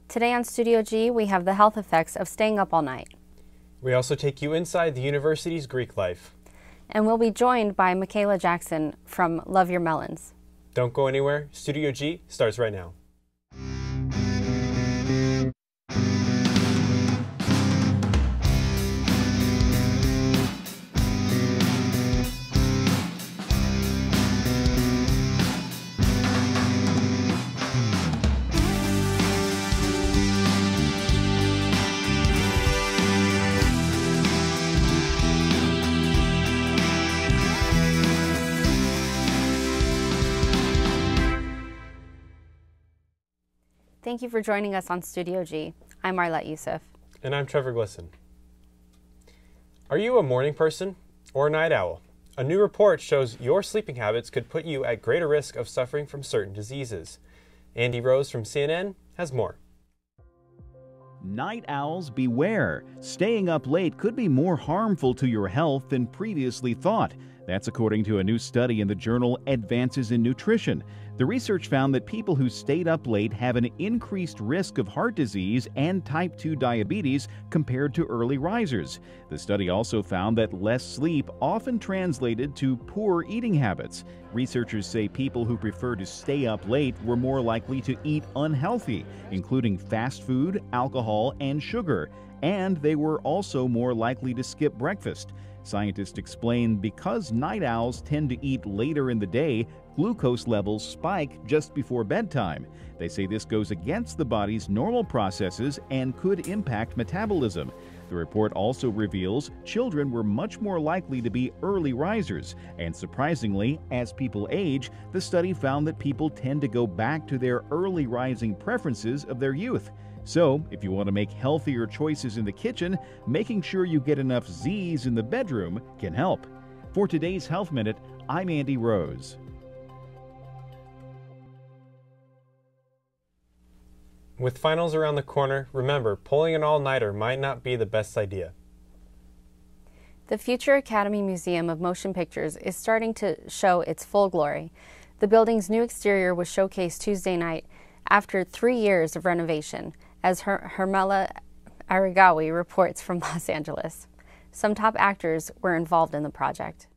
Today on Studio G, we have the health effects of staying up all night. We also take you inside the university's Greek life. And we'll be joined by Michaela Jackson from Love Your Melons. Don't go anywhere. Studio G starts right now. Thank you for joining us on Studio G. I'm Marlette Youssef. And I'm Trevor Glisson. Are you a morning person or a night owl? A new report shows your sleeping habits could put you at greater risk of suffering from certain diseases. Andy Rose from CNN has more. Night owls beware. Staying up late could be more harmful to your health than previously thought. That's according to a new study in the journal Advances in Nutrition. The research found that people who stayed up late have an increased risk of heart disease and type 2 diabetes compared to early risers. The study also found that less sleep often translated to poor eating habits. Researchers say people who prefer to stay up late were more likely to eat unhealthy, including fast food, alcohol, and sugar. And they were also more likely to skip breakfast. Scientists explain because night owls tend to eat later in the day, glucose levels spike just before bedtime. They say this goes against the body's normal processes and could impact metabolism. The report also reveals children were much more likely to be early risers. And surprisingly, as people age, the study found that people tend to go back to their early rising preferences of their youth. So, if you want to make healthier choices in the kitchen, making sure you get enough Z's in the bedroom can help. For today's Health Minute, I'm Andy Rose. With finals around the corner, remember, pulling an all-nighter might not be the best idea. The Future Academy Museum of Motion Pictures is starting to show its full glory. The building's new exterior was showcased Tuesday night after 3 years of renovation, as Hermela Arigawi reports from Los Angeles. Some top actors were involved in the project.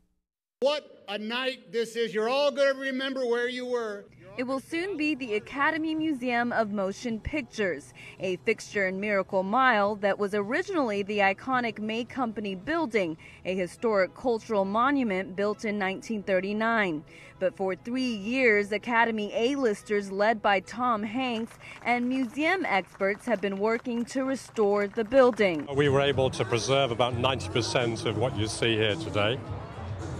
What a night this is. You're all going to remember where you were. It will soon be the Academy Museum of Motion Pictures, a fixture in Miracle Mile that was originally the iconic May Company building, a historic cultural monument built in 1939. But for 3 years, Academy A-listers led by Tom Hanks and museum experts have been working to restore the building. We were able to preserve about 90% of what you see here today.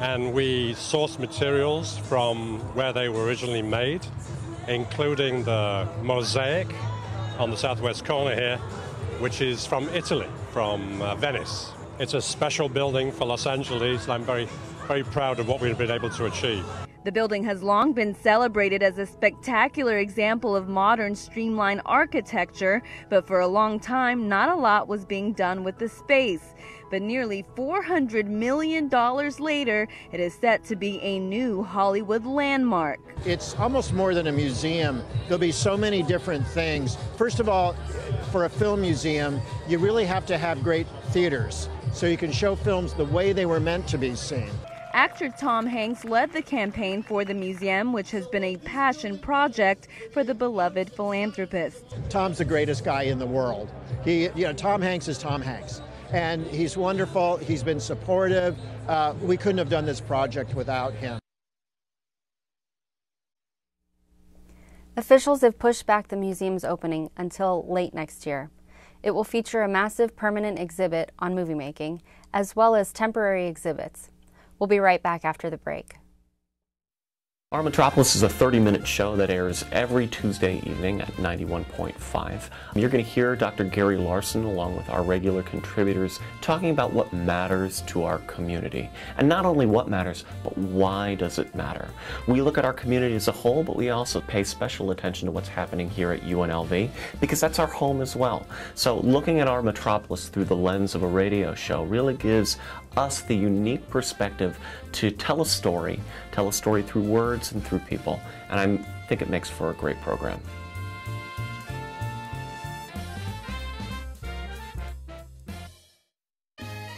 And we sourced materials from where they were originally made, including the mosaic on the southwest corner here, which is from Italy, from Venice. It's a special building for Los Angeles, and I'm very, very proud of what we've been able to achieve. The building has long been celebrated as a spectacular example of modern streamlined architecture, but for a long time, not a lot was being done with the space. But nearly $400 million later, it is set to be a new Hollywood landmark. It's almost more than a museum. There'll be so many different things. First of all, for a film museum, you really have to have great theaters so you can show films the way they were meant to be seen. Actor Tom Hanks led the campaign for the museum, which has been a passion project for the beloved philanthropist. Tom's the greatest guy in the world. Tom Hanks is Tom Hanks. And he's wonderful. He's been supportive. We couldn't have done this project without him. Officials have pushed back the museum's opening until late next year. It will feature a massive permanent exhibit on movie making, as well as temporary exhibits. We'll be right back after the break. Our Metropolis is a 30-minute show that airs every Tuesday evening at 91.5. You're going to hear Dr. Gary Larson along with our regular contributors talking about what matters to our community. And not only what matters, but why does it matter? We look at our community as a whole, but we also pay special attention to what's happening here at UNLV because that's our home as well. So looking at our Metropolis through the lens of a radio show really gives us the unique perspective to tell a story through words and through people, and I think it makes for a great program.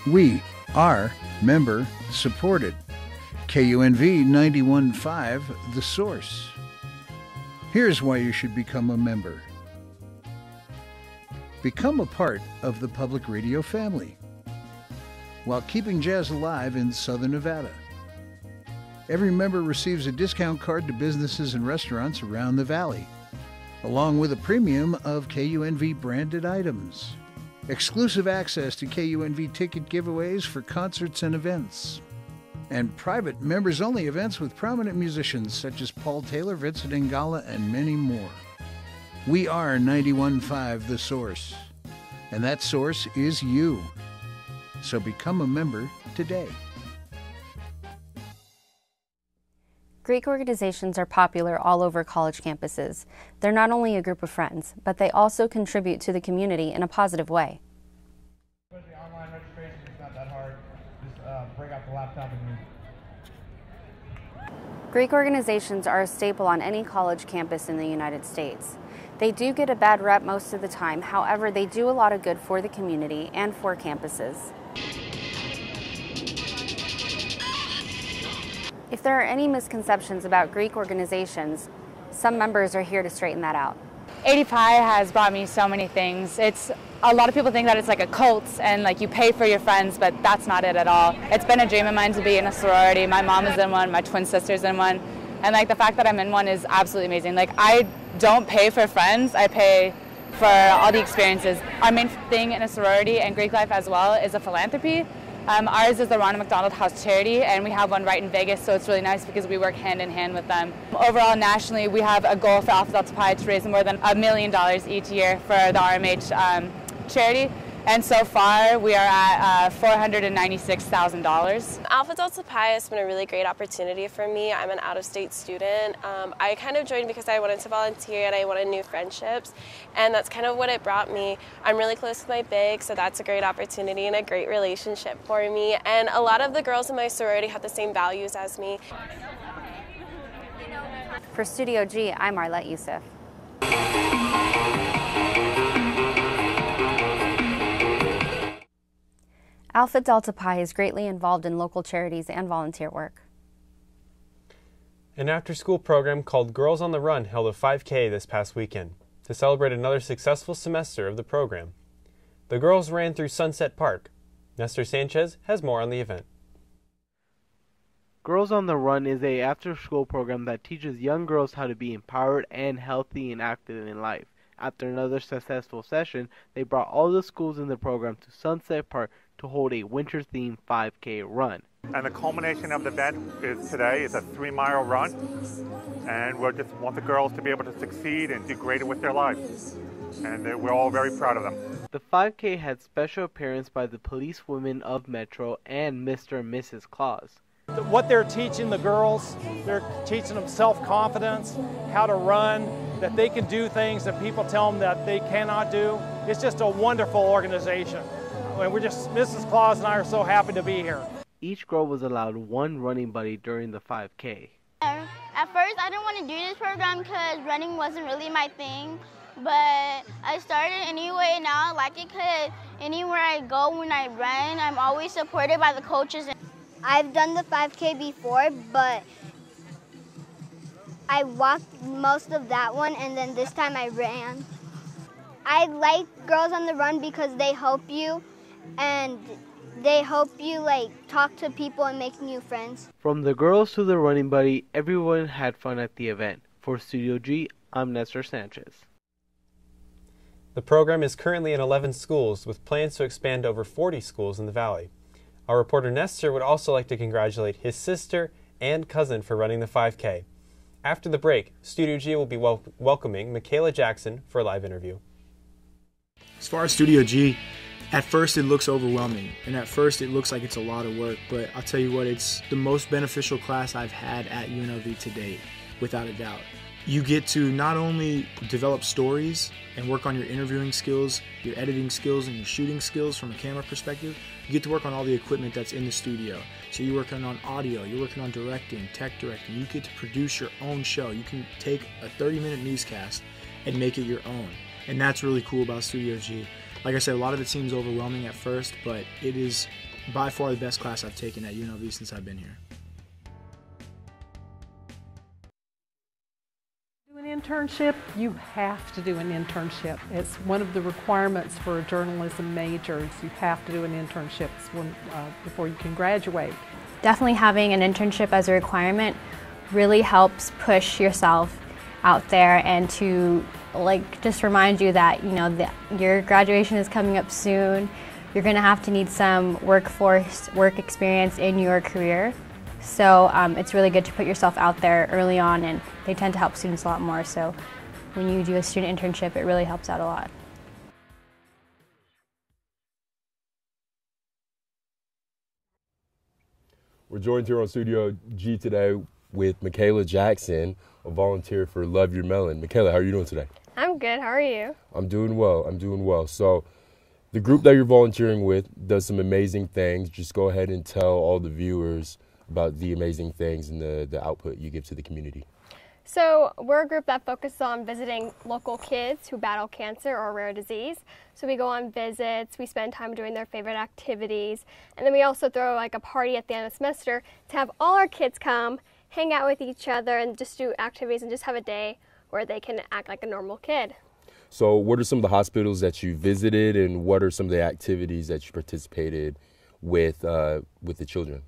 We are member supported. KUNV 91.5, The Source. Here's why you should become a member. Become a part of the public radio family while keeping jazz alive in Southern Nevada. Every member receives a discount card to businesses and restaurants around the valley, along with a premium of KUNV branded items. Exclusive access to KUNV ticket giveaways for concerts and events. And private members-only events with prominent musicians such as Paul Taylor, Vincent Ingala, and many more. We are 91.5 The Source, and that source is you. So become a member today. Greek organizations are popular all over college campuses. They're not only a group of friends, but they also contribute to the community in a positive way. Especially online registration, it's not that hard. Just break out the laptop and Greek organizations are a staple on any college campus in the United States. They do get a bad rep most of the time, however, they do a lot of good for the community and for campuses. If there are any misconceptions about Greek organizations, some members are here to straighten that out. 80Pi has brought me so many things. A lot of people think that it's like a cult and like you pay for your friends, but that's not it at all. It's been a dream of mine to be in a sorority. My mom is in one, my twin sister's in one, and like the fact that I'm in one is absolutely amazing. Like I don't pay for friends, I pay for all the experiences. Our main thing in a sorority and Greek life as well is a philanthropy. Ours is the Ronald McDonald House Charity, and we have one right in Vegas, so it's really nice because we work hand in hand with them. Overall, nationally, we have a goal for Alpha Delta Pi to raise more than $1 million each year for the RMH charity, and so far we are at $496,000. Alpha Delta Pi has been a really great opportunity for me. I'm an out-of-state student. I kind of joined because I wanted to volunteer and I wanted new friendships, and that's kind of what it brought me. I'm really close with my big, so that's a great opportunity and a great relationship for me. And a lot of the girls in my sorority have the same values as me. For Studio G, I'm Arlette Youssef. Alpha Delta Pi is greatly involved in local charities and volunteer work. An after-school program called Girls on the Run held a 5K this past weekend to celebrate another successful semester of the program. The girls ran through Sunset Park. Nestor Sanchez has more on the event. Girls on the Run is an after-school program that teaches young girls how to be empowered and healthy and active in life. After another successful session, they brought all the schools in the program to Sunset Park to hold a winter-themed 5K run. And the culmination of the event is today is a 3-mile run, and we just want the girls to be able to succeed and do greater with their lives. And we're all very proud of them. The 5K had special appearance by the policewomen of Metro and Mr. and Mrs. Claus. What they're teaching the girls, they're teaching them self-confidence, how to run, that they can do things that people tell them that they cannot do. It's just a wonderful organization. And Mrs. Claus and I are so happy to be here. Each girl was allowed one running buddy during the 5K. At first, I didn't want to do this program because running wasn't really my thing. But I started anyway, and now I like it because anywhere I go when I run, I'm always supported by the coaches. I've done the 5K before, but I walked most of that one, and then this time I ran. I like Girls on the Run because they help you, and they help you talk to people and make new friends. From the girls to the running buddy, everyone had fun at the event. For Studio G, I'm Nestor Sanchez. The program is currently in 11 schools with plans to expand to over 40 schools in the valley. Our reporter Nestor would also like to congratulate his sister and cousin for running the 5K. After the break, Studio G will be welcoming Michaela Jackson for a live interview. As far as Studio G, at first it looks overwhelming, and at first it looks like it's a lot of work, but I'll tell you what, it's the most beneficial class I've had at UNLV to date, without a doubt. You get to not only develop stories and work on your interviewing skills, your editing skills, and your shooting skills from a camera perspective, you get to work on all the equipment that's in the studio. So you're working on audio, you're working on directing, tech directing. You get to produce your own show. You can take a 30-minute newscast and make it your own. And that's really cool about Studio G. Like I said, a lot of it seems overwhelming at first, but it is by far the best class I've taken at UNLV since I've been here. An internship, you have to do an internship. It's one of the requirements for a journalism major. Is you have to do an internship before you can graduate. Definitely having an internship as a requirement really helps push yourself out there and to just remind you that your graduation is coming up soon. You're going to have to need some work experience in your career. So it's really good to put yourself out there early on, and they tend to help students a lot more. So when you do a student internship, it really helps out a lot. We're joined here on Studio G today with Michaela Jackson, a volunteer for Love Your Melon. Michaela, how are you doing today? I'm good. How are you? I'm doing well. So the group that you're volunteering with does some amazing things. Just go ahead and tell all the viewers about the amazing things and the output you give to the community. So we're a group that focuses on visiting local kids who battle cancer or a rare disease. So we go on visits, we spend time doing their favorite activities, and then we also throw a party at the end of the semester to have all our kids come, hang out with each other, and just do activities and just have a day where they can act like a normal kid. So what are some of the hospitals that you visited, and what are some of the activities that you participated with the children?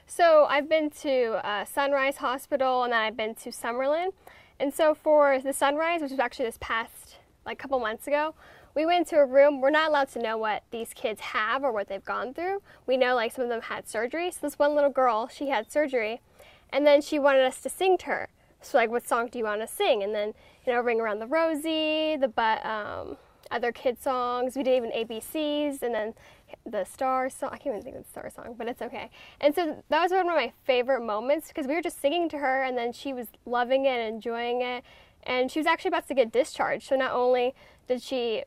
So I've been to Sunrise Hospital, and then I've been to Summerlin. And so for the Sunrise, which was actually this past couple months ago, we went to a room. We're not allowed to know what these kids have or what they've gone through. We know some of them had surgery. So this one little girl, she had surgery, and then she wanted us to sing to her. So what song do you want to sing? And then Ring Around the Rosie, other kid songs. We did even ABCs, and then the star song. I can't even think of the star song, but it's okay. And so that was one of my favorite moments because we were just singing to her, and then she was loving it and enjoying it. And she was actually about to get discharged. So not only did she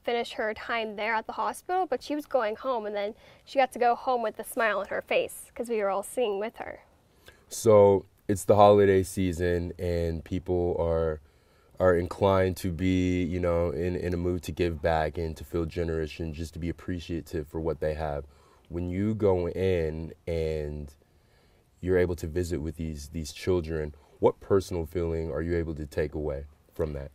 finish her time there at the hospital, but she was going home, and then she got to go home with a smile on her face because we were all singing with her. So it's the holiday season, and people are inclined to be, in a mood to give back and to feel generous and just to be appreciative for what they have. When you go in and you're able to visit with these children, what personal feeling are you able to take away from that?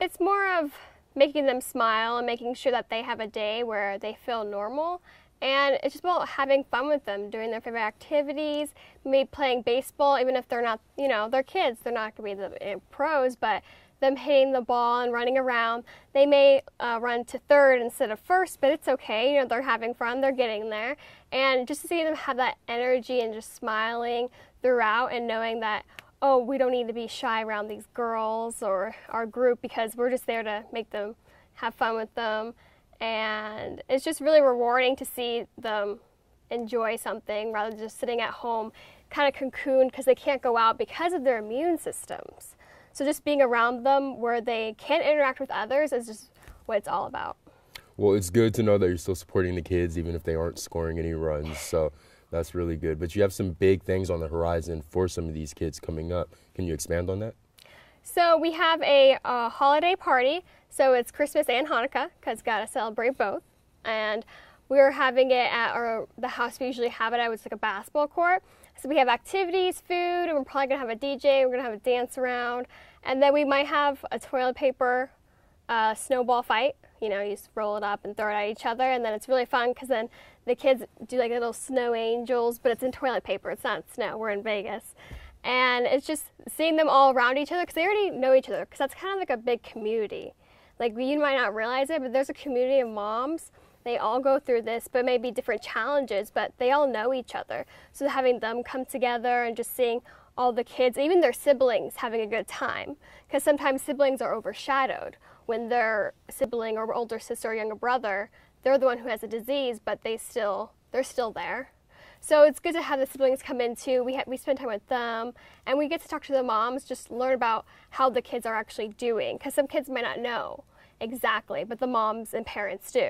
It's more of making them smile and making sure that they have a day where they feel normal. And it's just about having fun with them, doing their favorite activities, maybe playing baseball, even if they're not, they're kids, they're not going to be the pros, but them hitting the ball and running around. They may run to third instead of first, but it's okay. They're having fun, they're getting there. And just to see them have that energy and just smiling throughout and knowing that, oh, we don't need to be shy around these girls or our group because we're just there to make them have fun with them. And it's just really rewarding to see them enjoy something rather than just sitting at home kind of cocooned because they can't go out because of their immune systems. So just being around them where they can interact with others is just what it's all about. Well, it's good to know that you're still supporting the kids even if they aren't scoring any runs. So that's really good. But you have some big things on the horizon for some of these kids coming up. Can you expand on that? So we have a holiday party. So it's Christmas and Hanukkah because got to celebrate both. And we're having it at the house we usually have it at. It's like a basketball court. So we have activities, food, and we're probably going to have a DJ. We're going to have a dance around. And then we might have a toilet paper snowball fight. You just roll it up and throw it at each other. And then it's really fun because then the kids do little snow angels, but it's in toilet paper. It's not snow. We're in Vegas. And it's just seeing them all around each other because they already know each other because that's kind of like a big community. You might not realize it, but there's a community of moms. They all go through this, but maybe different challenges, but they all know each other. So having them come together and just seeing all the kids, even their siblings, having a good time. Because sometimes siblings are overshadowed. When their sibling or older sister or younger brother, they're the one who has a disease, but they're still there. So it's good to have the siblings come in too. We spend time with them, and we get to talk to the moms, just learn about how the kids are actually doing. Because some kids might not know exactly, but the moms and parents do.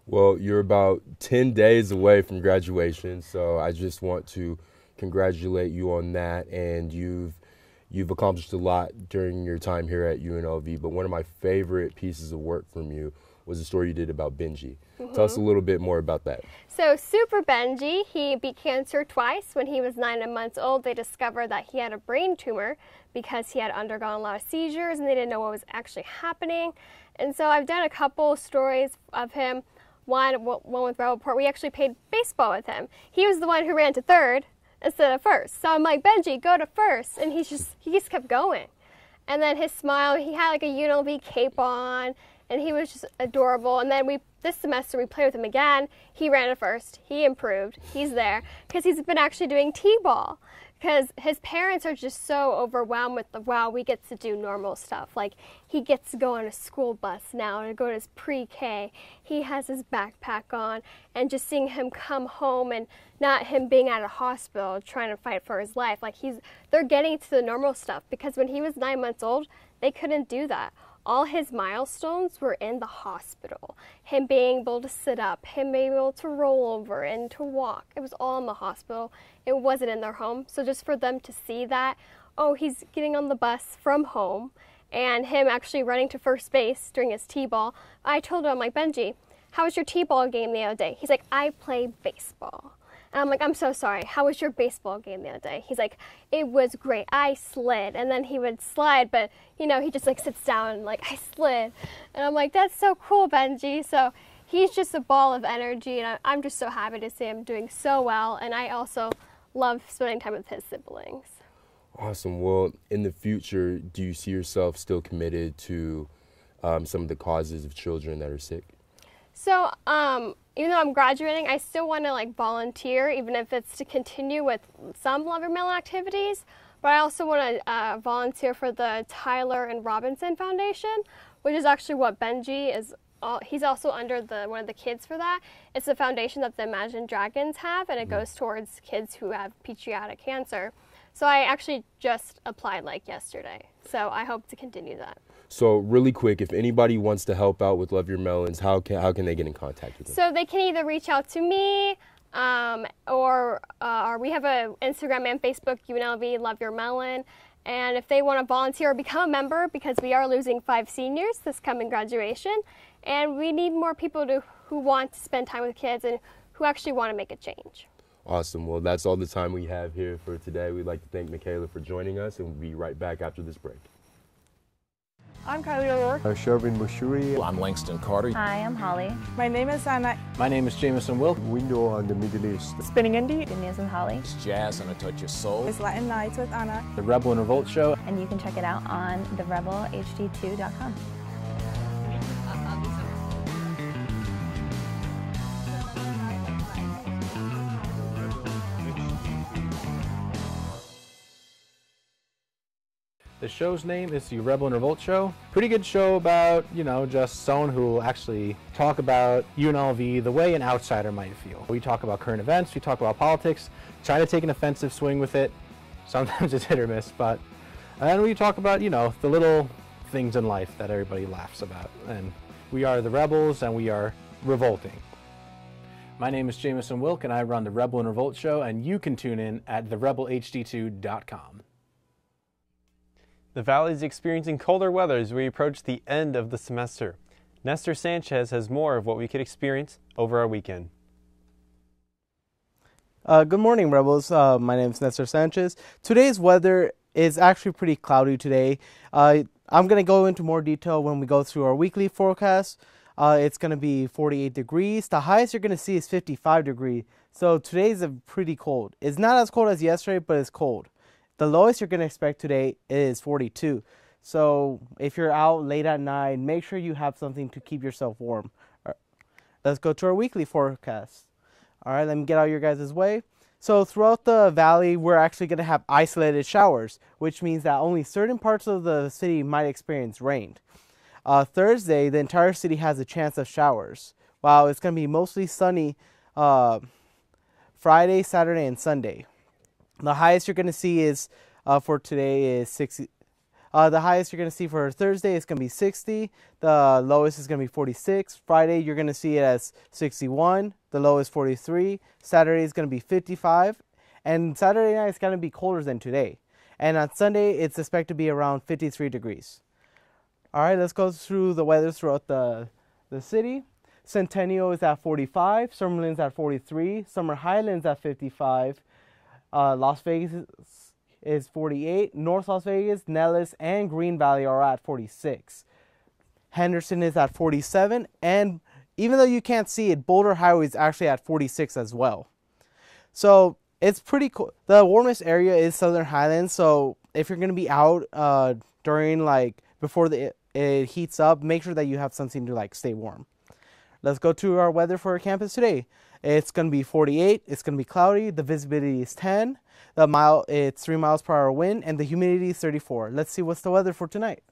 Well, you're about 10 days away from graduation, so I just want to congratulate you on that. And you've accomplished a lot during your time here at UNLV, but one of my favorite pieces of work from you was a story you did about Benji. Tell us a little bit more about that. So Super Benji, he beat cancer twice. When he was 9 months old, they discovered that he had a brain tumor because he had undergone a lot of seizures and they didn't know what was actually happening. And so I've done a couple stories of him. One with Rebel Report, we actually played baseball with him. He was the one who ran to third instead of first. So I'm like, Benji, go to first. And he just kept going. And then his smile, he had like a UNLV cape on, and he was just adorable. And then this semester we played with him again. He ran to first. He improved. He's there because he's been actually doing T-ball. Because his parents are just so overwhelmed with wow, we get to do normal stuff. Like, he gets to go on a school bus now to go to his pre-K. He has his backpack on, and just seeing him come home and not him being at a hospital trying to fight for his life. Like, they're getting to the normal stuff, because when he was 9 months old, they couldn't do that. All his milestones were in the hospital. Him being able to sit up, him being able to roll over and to walk. It was all in the hospital. It wasn't in their home. So just for them to see that, oh, he's getting on the bus from home, and him actually running to first base during his T-ball, I told him, I'm like, Benji, how was your T-ball game the other day? He's like, I play baseball. And I'm like, I'm so sorry. How was your baseball game the other day? He's like, it was great. I slid. And then he would slide, but, you know, he just like sits down and like, I slid. And I'm like, that's so cool, Benji. So he's just a ball of energy, and I'm just so happy to see him doing so well. And I also love spending time with his siblings. Awesome. Well, in the future, do you see yourself still committed to some of the causes of children that are sick? So, even though I'm graduating, I still want to like volunteer, even if it's to continue with some Love Your Melon activities. But I also want to volunteer for the Tyler and Robinson Foundation, which is actually what Benji is. He's also under one of the kids for that. It's the foundation that the Imagine Dragons have, and it goes towards kids who have pediatric cancer. So I actually just applied like yesterday. So I hope to continue that. So really quick, if anybody wants to help out with Love Your Melons, how can they get in contact with them? So they can either reach out to me, or we have an Instagram and Facebook, UNLV Love Your Melon. And if they want to volunteer or become a member, because we are losing 5 seniors this coming graduation, and we need more people who want to spend time with kids and who actually want to make a change. Awesome. Well, that's all the time we have here for today. We'd like to thank Michaela for joining us, and we'll be right back after this break. I'm Kylie O'Rourke. I'm Shervin Mushuri. I'm Langston Carter. Hi, I'm Holly. My name is Anna. My name is Jameson Wilk. Window on the Middle East. Spinning Indie. Good News with Holly. It's Jazz and a Touch of Soul. It's Latin Nights with Anna. The Rebel and Revolt Show. And you can check it out on therebelhd2.com. The show's name is the Rebel and Revolt Show. Pretty good show about, just someone who will actually talk about UNLV the way an outsider might feel. We talk about current events, we talk about politics, try to take an offensive swing with it. Sometimes it's hit or miss, and then we talk about, the little things in life that everybody laughs about. And we are the Rebels, and we are revolting. My name is Jameson Wilk, and I run the Rebel and Revolt Show, and you can tune in at therebelhd2.com. The Valley is experiencing colder weather as we approach the end of the semester. Nestor Sanchez has more of what we could experience over our weekend. Good morning, Rebels. My name is Nestor Sanchez. Today's weather is actually pretty cloudy today. I'm going to go into more detail when we go through our weekly forecast. It's going to be 48 degrees. The highest you're going to see is 55 degrees. So today's pretty cold. It's not as cold as yesterday, but it's cold. The lowest you're going to expect today is 42. So if you're out late at night, make sure you have something to keep yourself warm. Right. Let's go to our weekly forecast. All right, let me get out your guys' way. So throughout the valley, we're actually going to have isolated showers, which means that only certain parts of the city might experience rain. Thursday, the entire city has a chance of showers, while it's going to be mostly sunny Friday, Saturday, and Sunday. The highest you're going to see is for today is 60. The highest you're going to see for Thursday is going to be 60. The lowest is going to be 46. Friday, you're going to see it as 61. The lowest 43. Saturday is going to be 55. And Saturday night is going to be colder than today. And on Sunday, it's expected to be around 53 degrees. All right, let's go through the weather throughout the the city. Centennial is at 45, Summerlin's at 43, Summer Highlands at 55, Las Vegas is 48, North Las Vegas, Nellis, and Green Valley are at 46. Henderson is at 47, and even though you can't see it, Boulder Highway is actually at 46 as well. So it's pretty cool. The warmest area is Southern Highlands, so if you're going to be out during before it heats up, make sure that you have something to stay warm. Let's go to our weather for our campus today. It's going to be 48, it's going to be cloudy, the visibility is 10, it's 3 miles per hour wind, and the humidity is 34. Let's see what's the weather for tonight.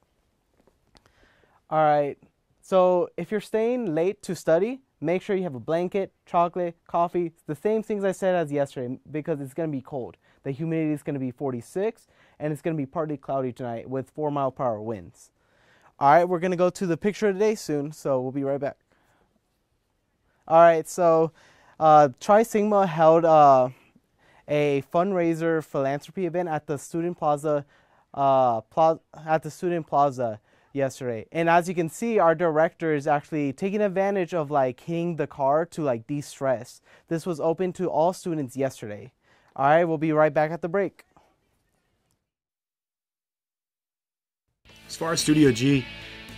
All right, so if you're staying late to study, make sure you have a blanket, chocolate, coffee, the same things I said as yesterday, because it's going to be cold. The humidity is going to be 46, and it's going to be partly cloudy tonight with 4 mile per hour winds. All right, we're going to go to the picture of the day soon, so we'll be right back. All right, so Tri Sigma held a fundraiser philanthropy event at the Student Plaza yesterday. And as you can see, our director is actually taking advantage of hitting the car to de-stress. This was open to all students yesterday. All right, we'll be right back at the break. As far as Studio G,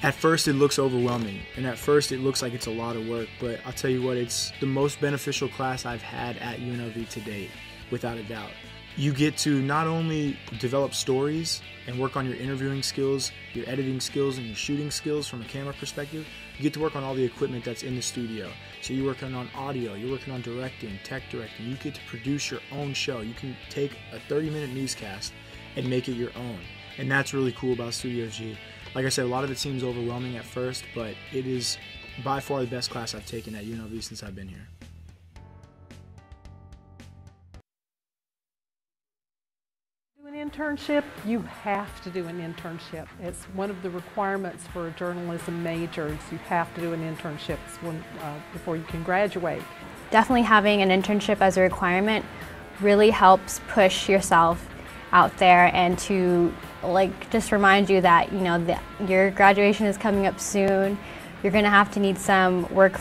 at first it looks overwhelming, and at first it looks like it's a lot of work, but I'll tell you what, it's the most beneficial class I've had at UNLV to date, without a doubt. You get to not only develop stories and work on your interviewing skills, your editing skills, and your shooting skills from a camera perspective, you get to work on all the equipment that's in the studio. So you're working on audio, you're working on directing, tech directing, you get to produce your own show. You can take a 30-minute newscast and make it your own. And that's really cool about Studio G. Like I said, a lot of it seems overwhelming at first, but it is by far the best class I've taken at UNLV since I've been here. Do an internship, you have to do an internship. It's one of the requirements for a journalism major. You have to do an internship before you can graduate. Definitely having an internship as a requirement really helps push yourself out there and to just remind you that your graduation is coming up soon. You're going to have to need some work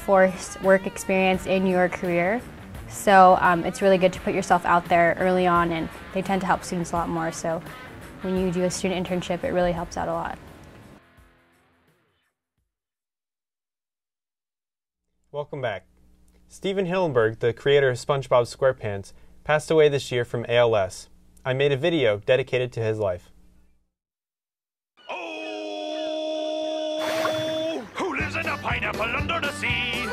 experience in your career. So it's really good to put yourself out there early on, and they tend to help students a lot more. So when you do a student internship, it really helps out a lot. Welcome back. Stephen Hillenburg, the creator of SpongeBob SquarePants, passed away this year from ALS. I made a video dedicated to his life. Who lives in a pineapple under the sea?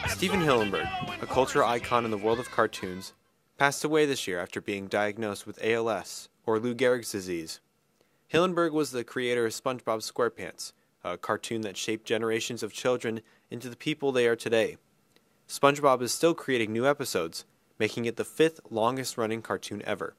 Stephen Hillenburg, a cultural icon in the world of cartoons, passed away this year after being diagnosed with ALS, or Lou Gehrig's disease. Hillenburg was the creator of SpongeBob SquarePants, a cartoon that shaped generations of children into the people they are today. SpongeBob is still creating new episodes, making it the 5th longest-running cartoon ever.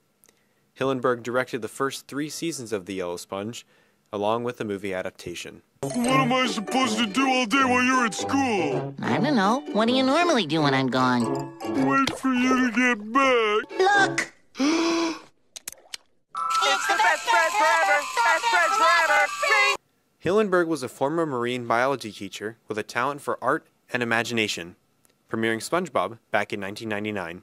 Hillenburg directed the first 3 seasons of The Yellow Sponge, along with the movie adaptation. What am I supposed to do all day while you're at school? I don't know. What do you normally do when I'm gone? Wait for you to get back. Look! It's the best friends forever! Best friends forever! Hillenburg was a former marine biology teacher with a talent for art and imagination, premiering SpongeBob back in 1999.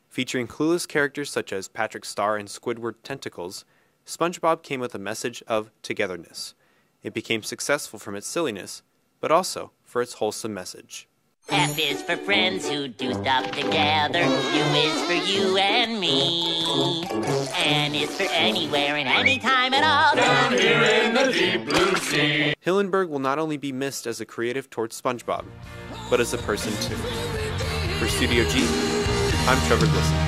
Featuring clueless characters such as Patrick Star and Squidward Tentacles, SpongeBob came with a message of togetherness. It became successful from its silliness, but also for its wholesome message. F is for friends who do stuff together. U is for you and me. N is for anywhere and anytime at all. Down here in the deep blue sea. Hillenburg will not only be missed as a creative towards SpongeBob, but as a person too. For Studio G, I'm Trevor Glisson.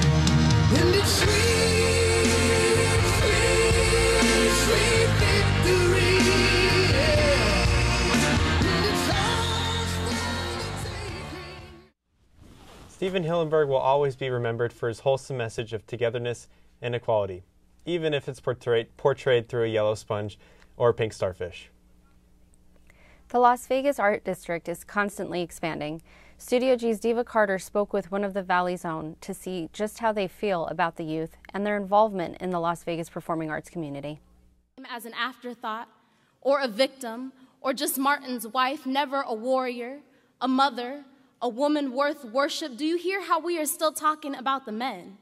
Stephen Hillenburg will always be remembered for his wholesome message of togetherness and equality, even if it's portrayed through a yellow sponge or a pink starfish. The Las Vegas Art District is constantly expanding. Studio G's Diva Carter spoke with one of the Valley's own to see just how they feel about the youth and their involvement in the Las Vegas performing arts community. As an afterthought or a victim or just Martin's wife, never a warrior, a mother, a woman worth worship, do you hear how we are still talking about the men?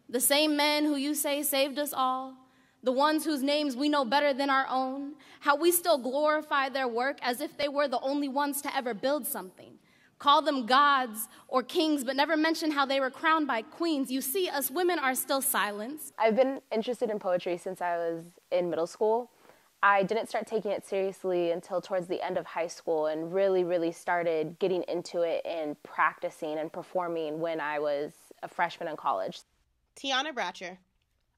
The same men who you say saved us all, the ones whose names we know better than our own, how we still glorify their work as if they were the only ones to ever build something. Call them gods or kings, but never mention how they were crowned by queens. You see, us women are still silenced. I've been interested in poetry since I was in middle school. I didn't start taking it seriously until towards the end of high school and really started getting into it and practicing and performing when I was a freshman in college. Tiana Bratcher,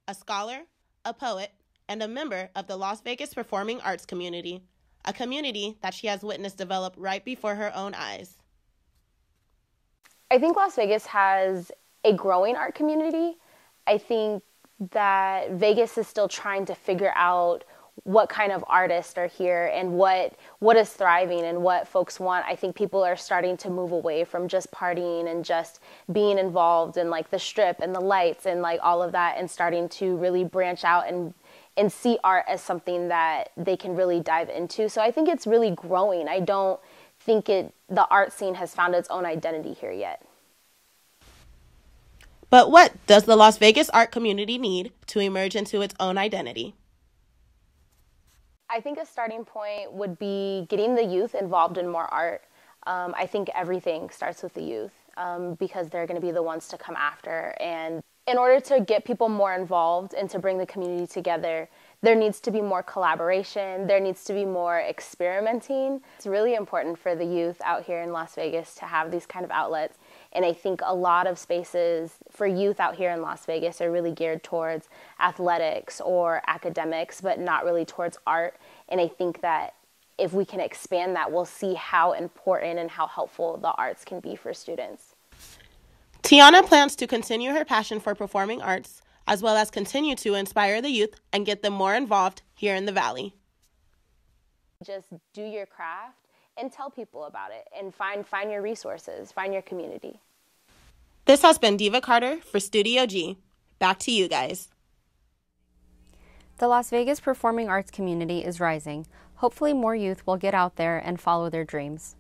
a scholar, a poet, and a member of the Las Vegas performing arts community, a community that she has witnessed develop right before her own eyes. I think Las Vegas has a growing art community. I think that Vegas is still trying to figure out what kind of artists are here and what is thriving and what folks want. I think people are starting to move away from just partying and just being involved in like the strip and the lights and like all of that, and starting to really branch out and see art as something that they can really dive into. So I think it's really growing. I don't think the art scene has found its own identity here yet. But what does the Las Vegas art community need to emerge into its own identity? I think a starting point would be getting the youth involved in more art. I think everything starts with the youth because they're going to be the ones to come after. And in order to get people more involved and to bring the community together, there needs to be more collaboration. There needs to be more experimenting. It's really important for the youth out here in Las Vegas to have these kind of outlets. And I think a lot of spaces for youth out here in Las Vegas are really geared towards athletics or academics, but not really towards art. And I think that if we can expand that, we'll see how important and how helpful the arts can be for students. Tiana plans to continue her passion for performing arts, as well as continue to inspire the youth and get them more involved here in the Valley. Just do your craft and tell people about it and find your resources, find your community. This has been Diva Carter for Studio G. Back to you guys. The Las Vegas performing arts community is rising. Hopefully more youth will get out there and follow their dreams.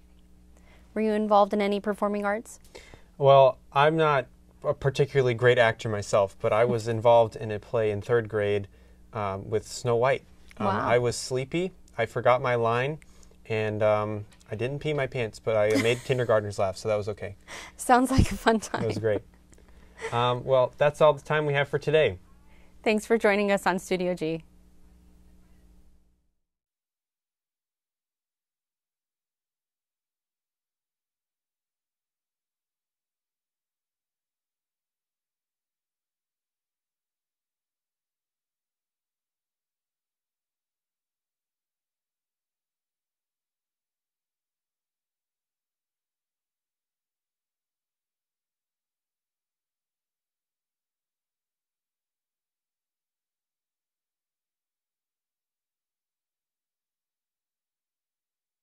Were you involved in any performing arts? Well, I'm not a particularly great actor myself, but I was involved in a play in 3rd grade with Snow White. Wow. I was sleepy, I forgot my line, and I didn't pee my pants, but I made kindergartners laugh, so that was okay. Sounds like a fun time. It was great. Well, that's all the time we have for today. Thanks for joining us on Studio G.